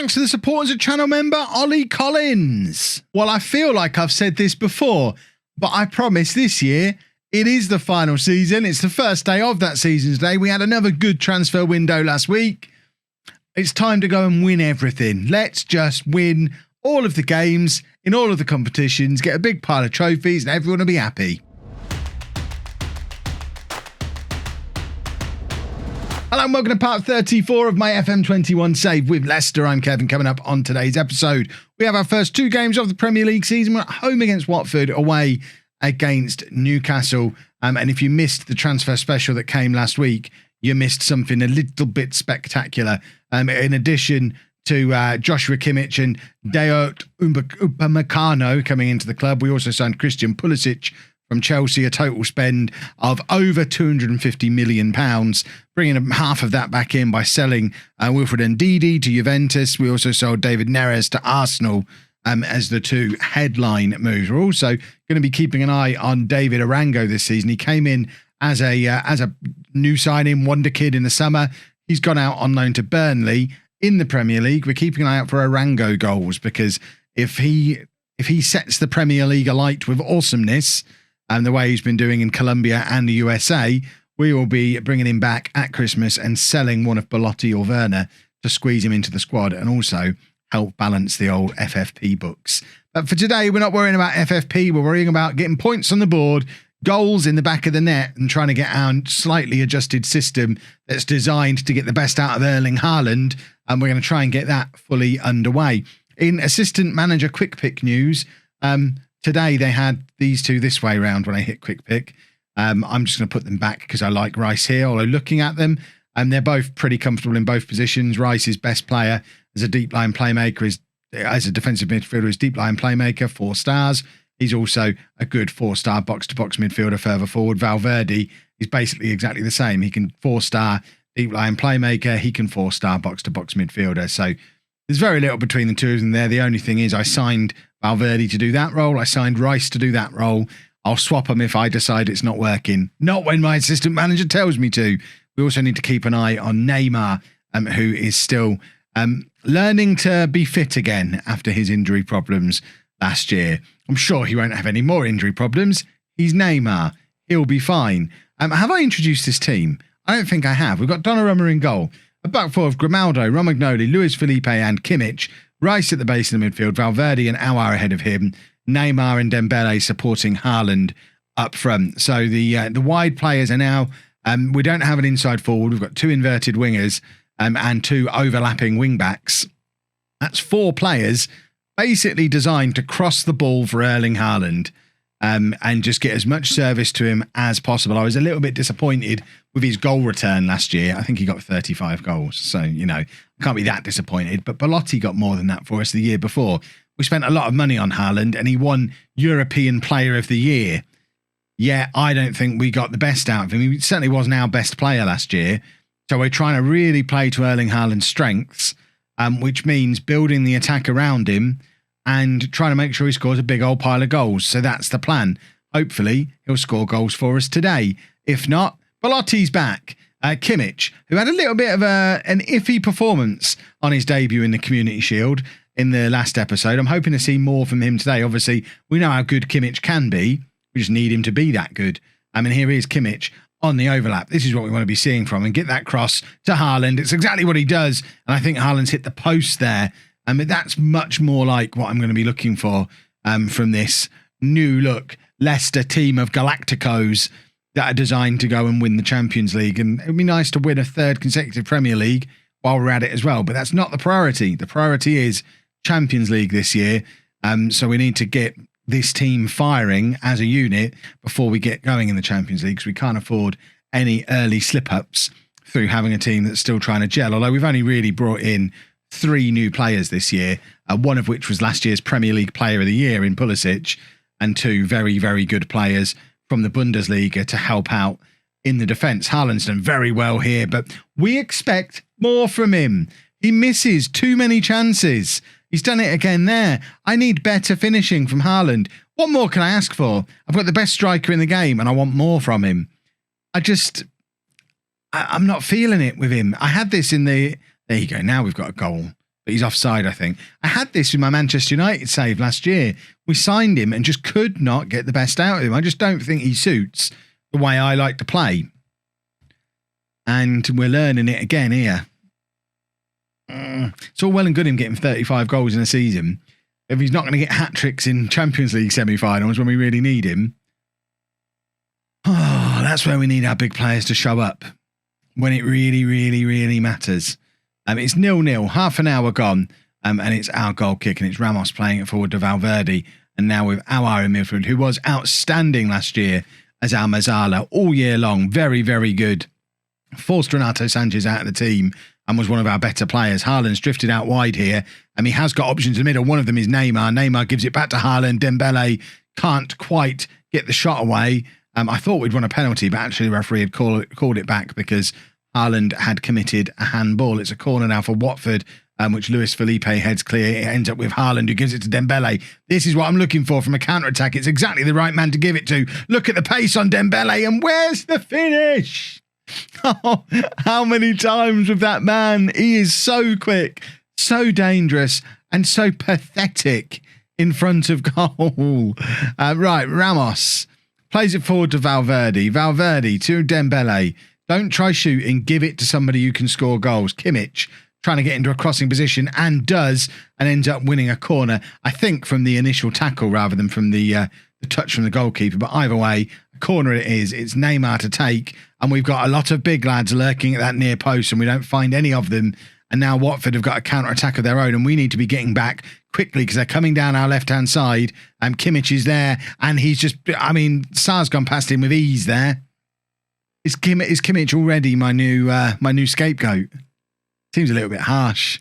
Thanks to the support as a channel member, Ollie Collins. Well, I feel like I've said this before, but I promise this year, it is the final season. It's the first day of that season's day. We had another good transfer window last week. It's time to go and win everything. Let's just win all of the games in all of the competitions, get a big pile of trophies, and everyone will be happy. Hello and welcome to part 34 of my FM21 save with Leicester. I'm Kevin. Coming up on today's episode, we have our first two games of the Premier League season. We're at home against Watford, away against Newcastle. And if you missed the transfer special that came last week, you missed something a little bit spectacular. In addition to Joshua Kimmich and Dayot Upamecano coming into the club, we also signed Christian Pulisic from Chelsea, a total spend of over £250 million, bringing half of that back in by selling Wilfred Ndidi to Juventus. We also sold David Neres to Arsenal as the two headline moves. We're also going to be keeping an eye on David Arango this season. He came in as a new signing, wonder kid in the summer. He's gone out on loan to Burnley in the Premier League. We're keeping an eye out for Arango goals, because if he sets the Premier League alight with awesomeness, and the way he's been doing in Colombia and the USA, we will be bringing him back at Christmas and selling one of Belotti or Werner to squeeze him into the squad and also help balance the old FFP books. But for today, we're not worrying about FFP. We're worrying about getting points on the board, goals in the back of the net, and trying to get our slightly adjusted system that's designed to get the best out of Erling Haaland. And we're going to try and get that fully underway. In assistant manager quick pick news, today they had these two this way round when I hit quick pick. I'm just going to put them back because I like Rice here, although looking at them, they're both pretty comfortable in both positions. Rice's best player as a deep line playmaker, as a defensive midfielder, is deep line playmaker, 4 stars. He's also a good 4-star box-to-box midfielder further forward. Valverde is basically exactly the same. He can 4-star deep line playmaker. He can 4-star box-to-box midfielder. So there's very little between the two of them there. The only thing is I signed Valverde to do that role. I signed Rice to do that role. I'll swap them if I decide it's not working. Not when my assistant manager tells me to. We also need to keep an eye on Neymar, who is still learning to be fit again after his injury problems last year. I'm sure he won't have any more injury problems. He's Neymar. He'll be fine. Have I introduced this team? I don't think I have. We've got Donnarumma in goal. A back four of Grimaldo, Romagnoli, Luis Felipe and Kimmich. Rice at the base of the midfield, Valverde and Aouar ahead of him, Neymar and Dembele supporting Haaland up front. So the wide players are now, we don't have an inside forward. We've got 2 inverted wingers and 2 overlapping wing backs. That's 4 players basically designed to cross the ball for Erling Haaland and just get as much service to him as possible. I was a little bit disappointed with his goal return last year. I think he got 35 goals. So, I can't be that disappointed. But Belotti got more than that for us the year before. We spent a lot of money on Haaland and he won European Player of the Year. Yeah, I don't think we got the best out of him. He certainly wasn't our best player last year. So we're trying to really play to Erling Haaland's strengths, which means building the attack around him and trying to make sure he scores a big old pile of goals. So that's the plan. Hopefully he'll score goals for us today. If not, Belotti's back. Kimmich, who had a little bit of an iffy performance on his debut in the Community Shield in the last episode. I'm hoping to see more from him today. Obviously, we know how good Kimmich can be. We just need him to be that good. Here is Kimmich on the overlap. This is what we want to be seeing from him. Get that cross to Haaland. It's exactly what he does. And I think Haaland's hit the post there. That's much more like what I'm going to be looking for from this new look Leicester team of Galacticos that are designed to go and win the Champions League. And it would be nice to win a 3rd consecutive Premier League while we're at it as well. But that's not the priority. The priority is Champions League this year. So we need to get this team firing as a unit before we get going in the Champions League, because we can't afford any early slip-ups through having a team that's still trying to gel. Although we've only really brought in 3 new players this year, one of which was last year's Premier League Player of the Year in Pulisic, and 2 very, very good players from the Bundesliga to help out in the defence. Haaland's done very well here, but we expect more from him. He misses too many chances. He's done it again there. I need better finishing from Haaland. What more can I ask for? I've got the best striker in the game and I want more from him. I'm not feeling it with him. I had this in the... There you go. Now we've got a goal. but he's offside, I think. I had this with my Manchester United save last year. We signed him and just could not get the best out of him. I just don't think he suits the way I like to play. And we're learning it again here. It's all well and good him getting 35 goals in a season. If he's not going to get hat-tricks in Champions League semi-finals when we really need him, that's where we need our big players to show up when it really, really, really matters. It's 0-0, half an hour gone, and it's our goal kick, and it's Ramos playing it forward to Valverde, and now with Aouar in midfield, who was outstanding last year as our Mazzala all year long. Very, very good. Forced Renato Sanchez out of the team and was one of our better players. Haaland's drifted out wide here, and he has got options in the middle. One of them is Neymar. Neymar gives it back to Haaland. Dembele can't quite get the shot away. I thought we'd won a penalty, but actually the referee had called it back because Haaland had committed a handball. It's a corner now for Watford, which Luis Felipe heads clear. It ends up with Haaland, who gives it to Dembele. This is what I'm looking for from a counter-attack. It's exactly the right man to give it to. Look at the pace on Dembele, and where's the finish? Oh, how many times with that man? He is so quick, so dangerous, and so pathetic in front of goal. Right, Ramos plays it forward to Valverde. Valverde to Dembele. Don't try shooting. Give it to somebody who can score goals. Kimmich trying to get into a crossing position and does, and ends up winning a corner, I think, from the initial tackle rather than from the touch from the goalkeeper. But either way, a corner it is. It's Neymar to take, and we've got a lot of big lads lurking at that near post, and we don't find any of them. And now Watford have got a counter-attack of their own, and we need to be getting back quickly because they're coming down our left-hand side. Kimmich is there, and he's just, I mean, Sar's gone past him with ease there. Is Kimmich already my new scapegoat? Seems a little bit harsh.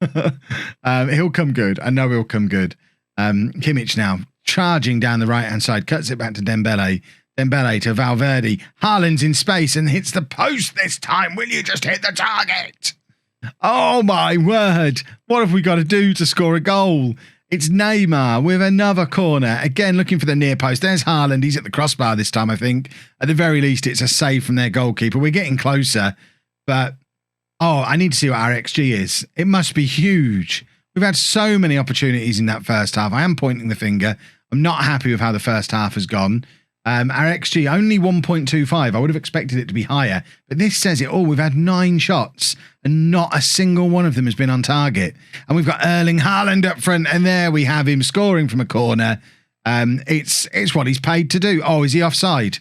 He'll come good. I know he'll come good. Kimmich now charging down the right-hand side, cuts it back to Dembele. Dembele to Valverde. Haaland's in space and hits the post this time. Will you just hit the target? Oh my word. What have we got to do to score a goal? It's Neymar with another corner. Again, looking for the near post. There's Haaland. He's at the crossbar this time, I think. At the very least, it's a save from their goalkeeper. We're getting closer, but I need to see what our XG is. It must be huge. We've had so many opportunities in that first half. I am pointing the finger. I'm not happy with how the first half has gone. Our XG, only 1.25. I would have expected it to be higher, but this says it all. We've had 9 shots and not a single one of them has been on target. And we've got Erling Haaland up front, and there we have him scoring from a corner. It's what he's paid to do. Oh, is he offside?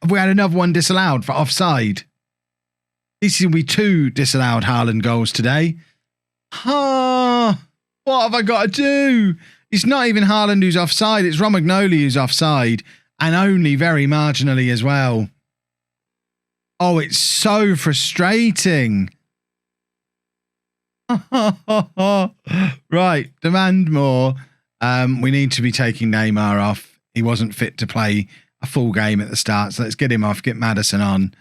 Have we had another one disallowed for offside? This will be 2 disallowed Haaland goals today. What have I got to do? It's not even Haaland who's offside. It's Romagnoli who's offside, and only very marginally as well. Oh, it's so frustrating. Right, demand more. We need to be taking Neymar off. He wasn't fit to play a full game at the start, so let's get him off, get Maddison on.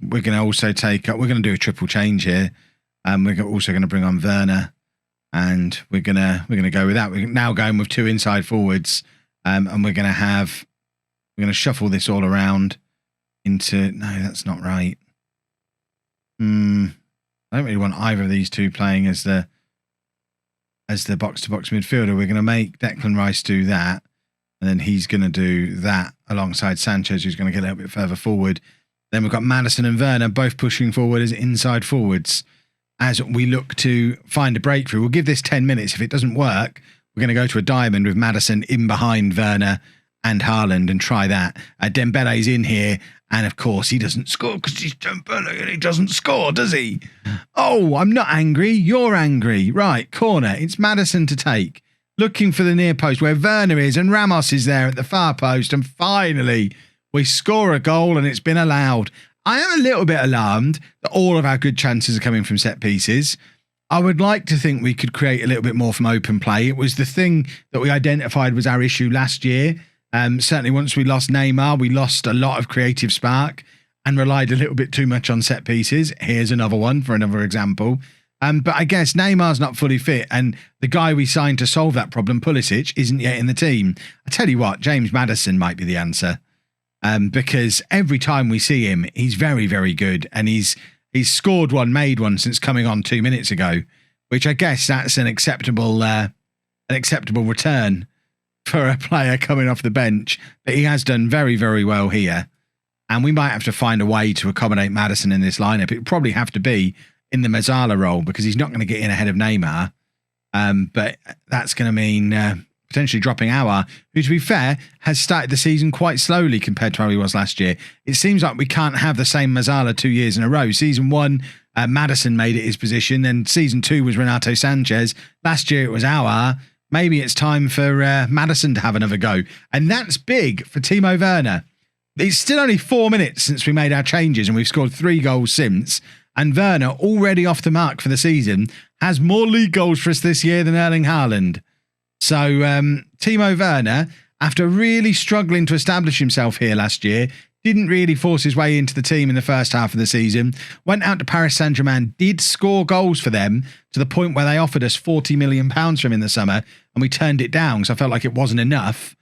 We're going to also we're going to do a triple change here. We're also going to bring on Werner. And we're gonna go with that. We're now going with 2 inside forwards, and we're gonna shuffle this all around into. No, that's not right. I don't really want either of these two playing as the box-to-box midfielder. We're gonna make Declan Rice do that, and then he's gonna do that alongside Sanchez, who's gonna get a little bit further forward. Then we've got Maddison and Werner both pushing forward as inside forwards. As we look to find a breakthrough, we'll give this 10 minutes. If it doesn't work, we're going to go to a diamond with Maddison in behind Werner and Haaland and try that. Dembele's in here, and of course he doesn't score because he's Dembele and he doesn't score, does he? Oh, I'm not angry. You're angry. Right, corner. It's Maddison to take. Looking for the near post where Werner is, and Ramos is there at the far post, and finally we score a goal and it's been allowed. I am a little bit alarmed that all of our good chances are coming from set pieces. I would like to think we could create a little bit more from open play. It was the thing that we identified was our issue last year. Certainly once we lost Neymar, we lost a lot of creative spark and relied a little bit too much on set pieces. Here's another one for another example. But I guess Neymar's not fully fit, and the guy we signed to solve that problem, Pulisic, isn't yet in the team. I tell you what, James Maddison might be the answer. Because every time we see him, he's very, very good, and he's He's scored one, made one since coming on 2 minutes ago, which I guess that's an acceptable return for a player coming off the bench. But he has done very, very well here. And we might have to find a way to accommodate Maddison in this lineup. It would probably have to be in the Mezzala role because he's not going to get in ahead of Neymar. But that's going to mean potentially dropping Aouar, who, to be fair, has started the season quite slowly compared to how he was last year. It seems like we can't have the same Mezzala 2 years in a row. Season 1, Maddison made it his position. Then season 2 was Renato Sanchez. Last year it was Aouar. Maybe it's time for Maddison to have another go. And that's big for Timo Werner. It's still only 4 minutes since we made our changes and we've scored 3 goals since. And Werner, already off the mark for the season, has more league goals for us this year than Erling Haaland. So Timo Werner, after really struggling to establish himself here last year, didn't really force his way into the team in the first half of the season, went out to Paris Saint-Germain, did score goals for them to the point where they offered us £40 million for him in the summer, and we turned it down because I felt like it wasn't enough.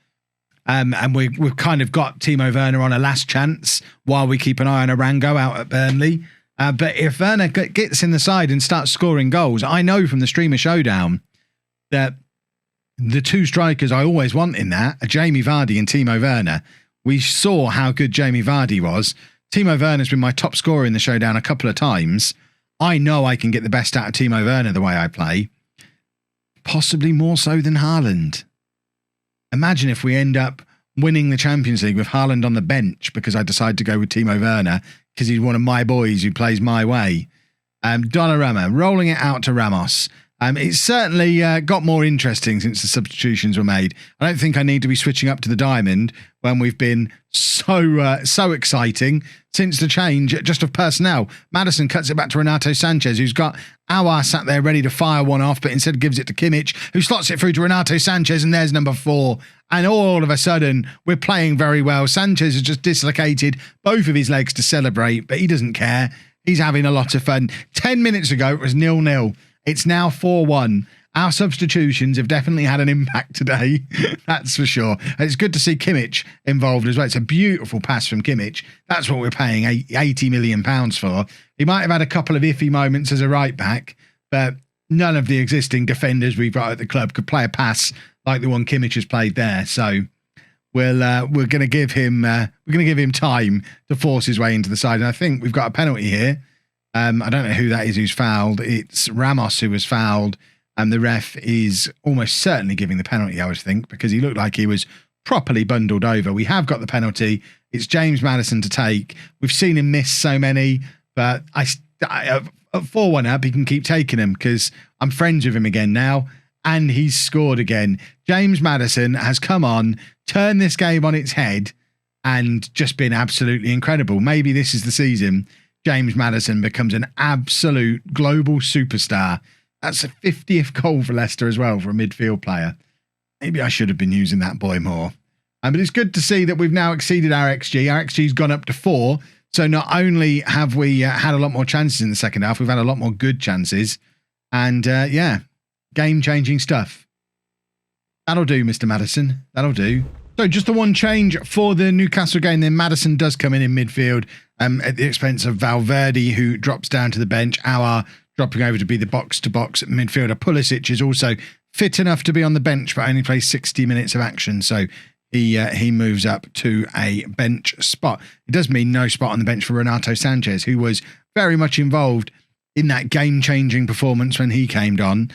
And we've kind of got Timo Werner on a last chance while we keep an eye on Arango out at Burnley. But if Werner gets in the side and starts scoring goals, I know from the Streamer Showdown that the 2 strikers I always want in that are Jamie Vardy and Timo Werner. We saw how good Jamie Vardy was. Timo Werner's been my top scorer in the Showdown a couple of times. I know I can get the best out of Timo Werner the way I play. Possibly more so than Haaland. Imagine if we end up winning the Champions League with Haaland on the bench because I decide to go with Timo Werner because he's one of my boys who plays my way. Donnarumma, rolling it out to Ramos. It's certainly got more interesting since the substitutions were made. I don't think I need to be switching up to the diamond when we've been so exciting since the change just of personnel. Maddison cuts it back to Renato Sanchez, who's got Aouar sat there ready to fire one off, but instead gives it to Kimmich, who slots it through to Renato Sanchez, and there's number 4. And all of a sudden, we're playing very well. Sanchez has just dislocated both of his legs to celebrate, but he doesn't care. He's having a lot of fun. 10 minutes ago, it was 0-0. It's now 4-1. Our substitutions have definitely had an impact today. That's for sure. And it's good to see Kimmich involved as well. It's a beautiful pass from Kimmich. That's what we're paying £80 million for. He might have had a couple of iffy moments as a right back, but none of the existing defenders we've got at the club could play a pass like the one Kimmich has played there. So we're going to give him time to force his way into the side. And I think we've got a penalty here. I don't know who that is who's fouled. It's Ramos who was fouled, and the ref is almost certainly giving the penalty, I would think, because he looked like he was properly bundled over. We have got the penalty. It's James Maddison to take. We've seen him miss so many, but at 4-1 up, he can keep taking them because I'm friends with him again now, and he's scored again. James Maddison has come on, turned this game on its head, and just been absolutely incredible. Maybe this is the season James Maddison becomes an absolute global superstar. That's a 50th goal for Leicester as well for a midfield player. Maybe I should have been using that boy more. But it's good to see that we've now exceeded our XG. Our XG's gone up to 4. So not only have we had a lot more chances in the second half, we've had a lot more good chances. And game-changing stuff. That'll do, Mr. Maddison. That'll do. So just the one change for the Newcastle game. Then Maddison does come in midfield at the expense of Valverde, who drops down to the bench. Aouar dropping over to be the box-to-box midfielder. Pulisic is also fit enough to be on the bench, but only plays 60 minutes of action. So he moves up to a bench spot. It does mean no spot on the bench for Renato Sanchez, who was very much involved in that game-changing performance when he came on.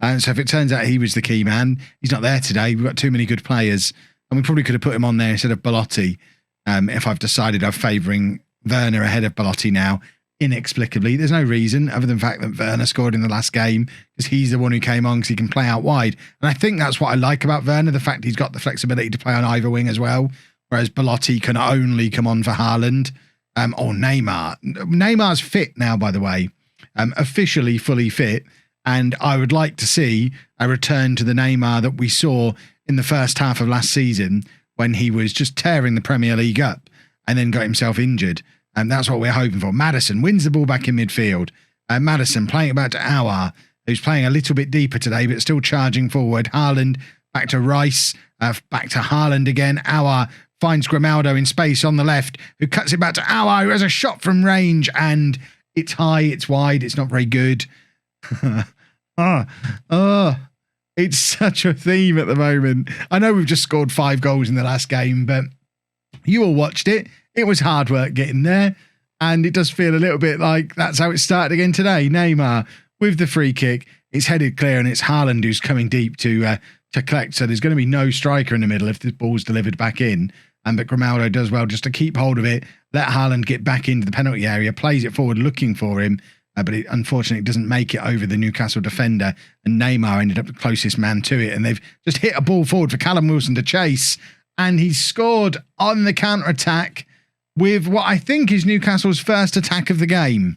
And so if it turns out he was the key man, he's not there today. We've got too many good players, and we probably could have put him on there instead of Belotti. If I've decided I'm favouring Werner ahead of Belotti now, inexplicably. There's no reason other than the fact that Werner scored in the last game because he's the one who came on because he can play out wide. And I think that's what I like about Werner, the fact he's got the flexibility to play on either wing as well, whereas Belotti can only come on for Haaland or Neymar. Neymar's fit now, by the way, officially fully fit, and I would like to see a return to the Neymar that we saw in the first half of last season when he was just tearing the Premier League up and then got himself injured. And that's what we're hoping for. Maddison wins the ball back in midfield. Maddison playing it back to Aouar, who's playing a little bit deeper today, but still charging forward. Haaland back to Rice, back to Haaland again. Aouar finds Grimaldo in space on the left, who cuts it back to Aouar, who has a shot from range, and it's high, it's wide, it's not very good. It's such a theme at the moment. I know we've just scored 5 goals in the last game, but you all watched it. It was hard work getting there, and it does feel a little bit like that's how it started again today. Neymar with the free kick. It's headed clear, and it's Haaland who's coming deep to collect. So there's going to be no striker in the middle if the ball's delivered back in. But Grimaldo does well just to keep hold of it, let Haaland get back into the penalty area, plays it forward looking for him, but it unfortunately doesn't make it over the Newcastle defender, and Neymar ended up the closest man to it, and they've just hit a ball forward for Callum Wilson to chase, and he's scored on the counter-attack with what I think is Newcastle's first attack of the game.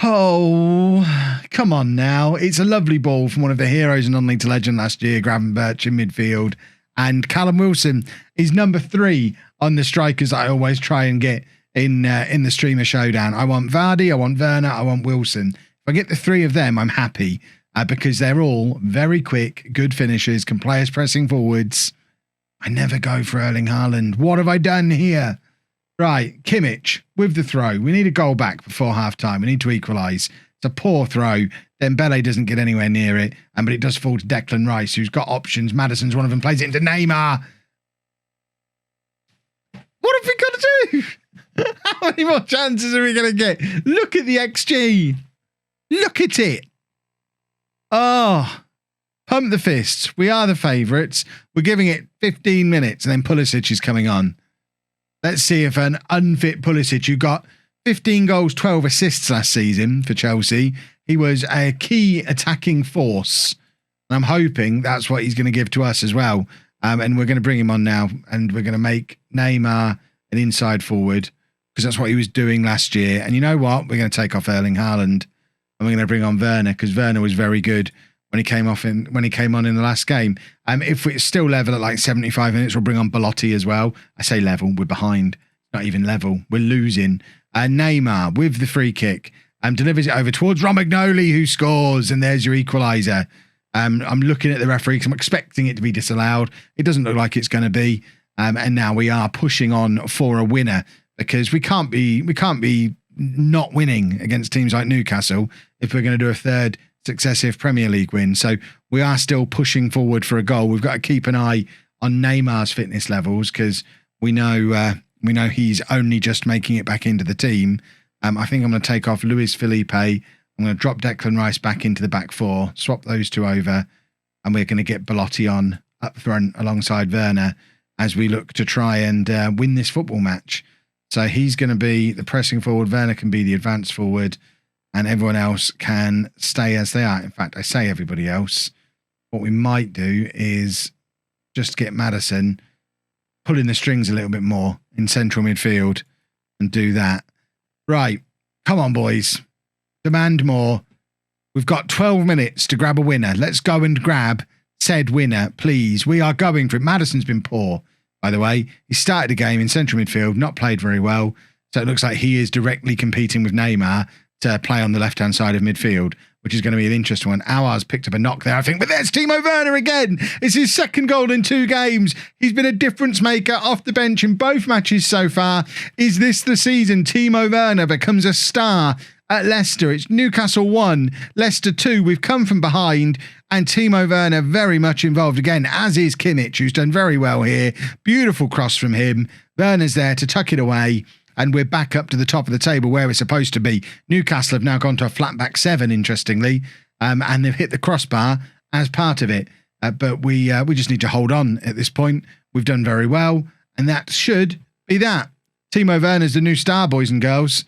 Oh, come on now. It's a lovely ball from one of the heroes in non-league to legend last year, Gravenberch in midfield. And Callum Wilson is number 3 on the strikers that I always try and get in the streamer showdown. I want Vardy, I want Werner, I want Wilson. If I get the 3 of them, I'm happy because they're all very quick, good finishers, can play us pressing forwards. I never go for Erling Haaland. What have I done here? Right, Kimmich with the throw. We need a goal back before half-time. We need to equalise. It's a poor throw. Dembele doesn't get anywhere near it, but it does fall to Declan Rice, who's got options. Maddison's one of them, plays it into Neymar. What have we got to do? How many more chances are we going to get? Look at the XG. Look at it. Oh, pump the fists. We are the favourites. We're giving it 15 minutes, and then Pulisic is coming on. Let's see if an unfit Pulisic, who got 15 goals, 12 assists last season for Chelsea, he was a key attacking force. And I'm hoping that's what he's going to give to us as well. And we're going to bring him on now, and we're going to make Neymar an inside forward because that's what he was doing last year. And you know what? We're going to take off Erling Haaland, and we're going to bring on Werner because Werner was very good when he came on in the last game. If it's still level at like 75 minutes, we'll bring on Belotti as well. I say level, we're behind. Not even level, we're losing. Neymar with the free kick delivers it over towards Romagnoli, who scores, and there's your equaliser. I'm looking at the referee because I'm expecting it to be disallowed. It doesn't look like it's going to be. And now we are pushing on for a winner because we can't be not winning against teams like Newcastle if we're going to do a third successive Premier League win. So we are still pushing forward for a goal. We've got to keep an eye on Neymar's fitness levels because we know he's only just making it back into the team. I think I'm going to take off Luis Felipe. I'm going to drop Declan Rice back into the back 4, swap those 2 over, and we're going to get Belotti on up front alongside Werner as we look to try and win this football match. So he's going to be the pressing forward, Werner can be the advanced forward, and everyone else can stay as they are. In fact, I say everybody else. What we might do is just get Maddison pulling the strings a little bit more in central midfield and do that. Right. Come on, boys. Demand more. We've got 12 minutes to grab a winner. Let's go and grab said winner, please. We are going for it. Maddison's been poor, by the way. He started the game in central midfield, not played very well. So it looks like he is directly competing with Neymar to play on the left-hand side of midfield, which is going to be an interesting one. Aouar's picked up a knock there, I think, but there's Timo Werner again. It's his second goal in 2 games. He's been a difference maker off the bench in both matches so far. Is this the season Timo Werner becomes a star at Leicester? It's Newcastle 1, Leicester 2. We've come from behind, and Timo Werner very much involved again, as is Kimmich, who's done very well here. Beautiful cross from him. Werner's there to tuck it away. And we're back up to the top of the table where we're supposed to be. Newcastle have now gone to a flat back 7, interestingly, and they've hit the crossbar as part of it. But we just need to hold on at this point. We've done very well, and that should be that. Timo Werner's the new star, boys and girls.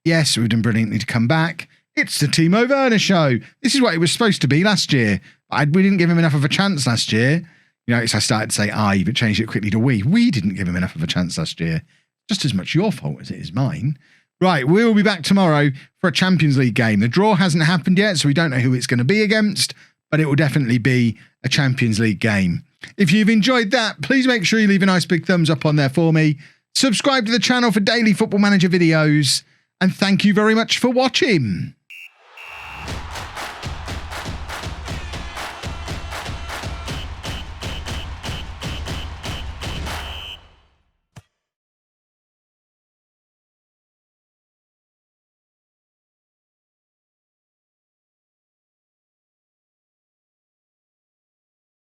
Yes, we've done brilliantly to come back. It's the Timo Werner show. This is what it was supposed to be last year. We didn't give him enough of a chance last year. You know, I started to say I, but changed it quickly to we. We didn't give him enough of a chance last year. Just as much your fault as it is mine. Right, we'll be back tomorrow for a Champions League game. The draw hasn't happened yet, so we don't know who it's going to be against, but it will definitely be a Champions League game. If you've enjoyed that, please make sure you leave a nice big thumbs up on there for me. Subscribe to the channel for daily Football Manager videos, and thank you very much for watching.